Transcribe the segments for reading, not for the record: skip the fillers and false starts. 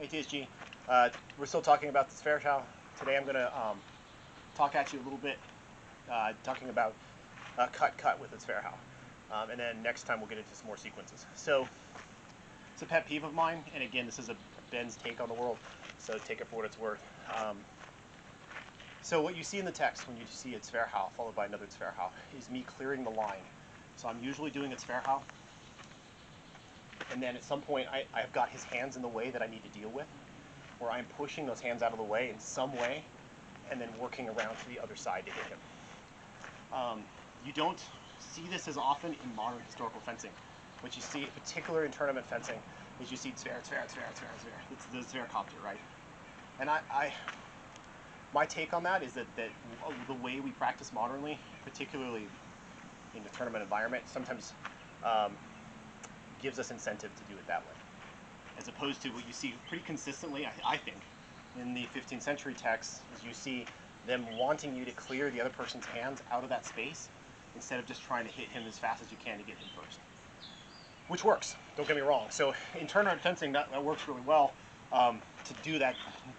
Hey TSG, we're still talking about the Zwercopter. Today I'm going to talk at you a little bit, talking about cut with the Zwercopter. And then next time we'll get into some more sequences. So it's a pet peeve of mine, and again, this is a Ben's take on the world, so take it for what it's worth. So what you see in the text when you see a Zwercopter followed by another Zwercopter is me clearing the line. So I'm usually doing a Zwercopter, and then at some point I've got his hands in the way that I need to deal with, where I'm pushing those hands out of the way in some way, and then working around to the other side to hit him. You don't see this as often in modern historical fencing. What you see, in particular in tournament fencing, is you see Zwer. It's the Zwercopter, right? And my take on that is that the way we practice modernly, particularly in the tournament environment, sometimes gives us incentive to do it that way, as opposed to what you see pretty consistently, I think, in the 15th century texts, is you see them wanting you to clear the other person's hands out of that space instead of just trying to hit him as fast as you can to get him first, which works, don't get me wrong. So in tournament fencing, that works really well, to do that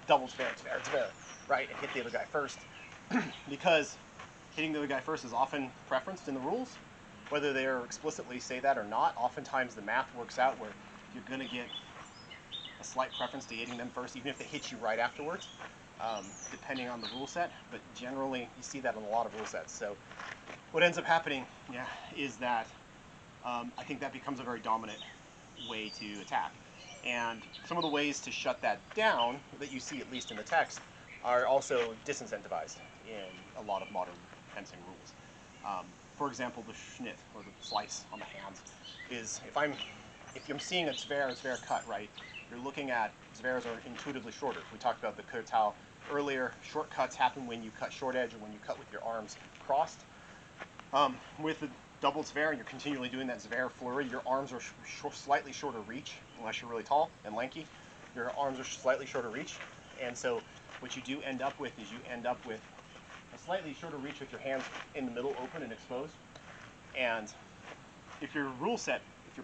double Zwer, right, and hit the other guy first, because hitting the other guy first is often preferenced in the rules. Whether they explicitly say that or not, oftentimes the math works out where you're going to get a slight preference to hitting them first, even if they hit you right afterwards, depending on the rule set. But generally, you see that in a lot of rule sets. So what ends up happening, is that I think that becomes a very dominant way to attack. And some of the ways to shut that down that you see, at least in the text, are also disincentivized in a lot of modern fencing rules. For example, the schnitt, or the slice on the hands, is if I'm seeing a Zwer cut, right, you're looking at Zwers are intuitively shorter. We talked about the kurtau earlier. Short cuts happen when you cut short edge or when you cut with your arms crossed. With the double Zwer, and you're continually doing that Zwer flurry, your arms are slightly shorter reach, unless you're really tall and lanky. Your arms are slightly shorter reach, and so what you do end up with is you end up with a slightly shorter reach with your hands in the middle open and exposed. And if you're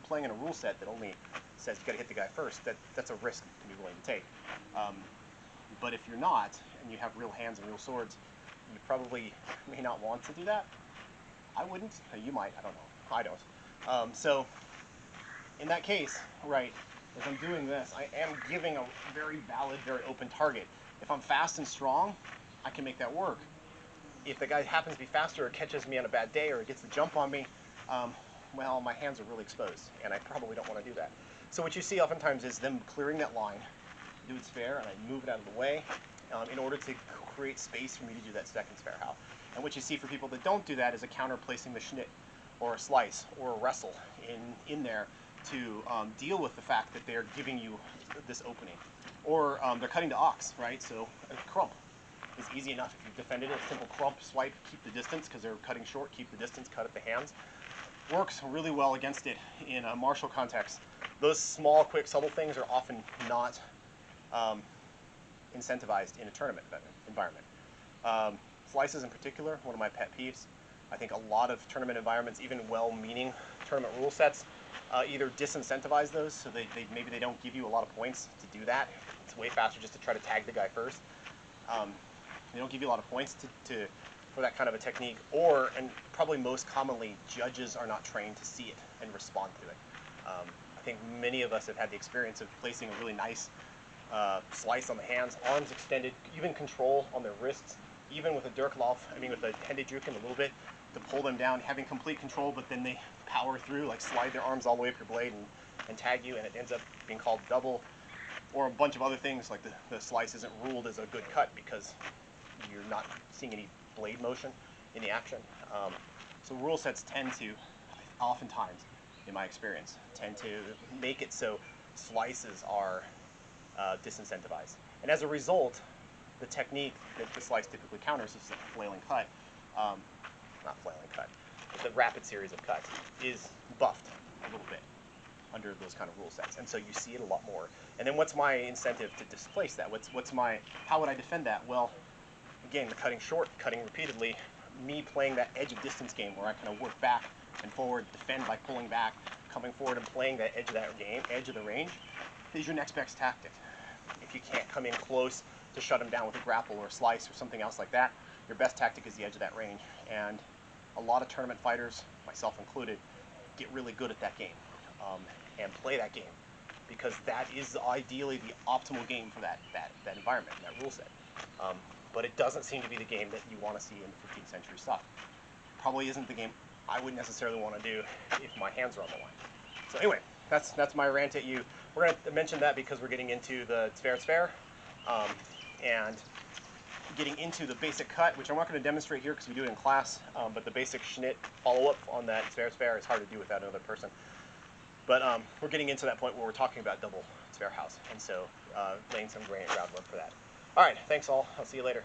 playing in a rule set that only says you got to hit the guy first, that's a risk you can be willing to take. But if you're not, and you have real hands and real swords, you probably may not want to do that. I wouldn't. You might. I don't know. I don't. So in that case, right, as I'm doing this, I am giving a very valid, very open target. If I'm fast and strong, I can make that work. If the guy happens to be faster or catches me on a bad day or gets the jump on me, well, my hands are really exposed, and I probably don't want to do that. So what you see oftentimes is them clearing that line, do its fair, and I move it out of the way in order to create space for me to do that second Zwercopter. And what you see for people that don't do that is a counter placing the schnitt or a slice or a wrestle in there to deal with the fact that they're giving you this opening. Or they're cutting to ox, right? So a crump is easy enough if you've defended it. A simple crump, swipe, keep the distance because they're cutting short, keep the distance, cut at the hands. Works really well against it in a martial context. Those small, quick, subtle things are often not incentivized in a tournament environment. Slices in particular, one of my pet peeves. I think a lot of tournament environments, even well-meaning tournament rule sets, either disincentivize those, so maybe they don't give you a lot of points to do that. It's way faster just to try to tag the guy first. They don't give you a lot of points for that kind of a technique, and probably most commonly, judges are not trained to see it and respond to it. I think many of us have had the experience of placing a really nice slice on the hands, arms extended, even control on their wrists, even with a Dirklauf, with a Händedrücken a little bit, to pull them down, having complete control, but then they power through, like slide their arms all the way up your blade and tag you, and it ends up being called double, or a bunch of other things, like the slice isn't ruled as a good cut because you're not seeing any blade motion in the action. So rule sets tend to, oftentimes, in my experience, tend to make it so slices are disincentivized. And as a result, the technique that the slice typically counters is the flailing cut, not flailing cut, but the rapid series of cuts is buffed a little bit under those kind of rule sets. And so you see it a lot more. And then what's my incentive to displace that? How would I defend that? Well, again, the cutting short, cutting repeatedly, me playing that edge of distance game where I kind of work back and forward, defend by pulling back, coming forward and playing that edge of the range is your next best tactic. If you can't come in close to shut him down with a grapple or a slice or something else like that, your best tactic is the edge of that range. And a lot of tournament fighters, myself included, get really good at that game and play that game, because that is ideally the optimal game for that environment, that rule set. But it doesn't seem to be the game that you want to see in the 15th century stuff. Probably isn't the game I would necessarily want to do if my hands are on the line. So anyway, that's my rant at you. We're going to mention that because we're getting into the Zwercopter and getting into the basic cut, which I'm not going to demonstrate here because we do it in class, but the basic Schnitt follow-up on that Zwercopter is hard to do without another person. But we're getting into that point where we're talking about double Zwerchhaus, and so laying some groundwork for that. All right, thanks all. I'll see you later.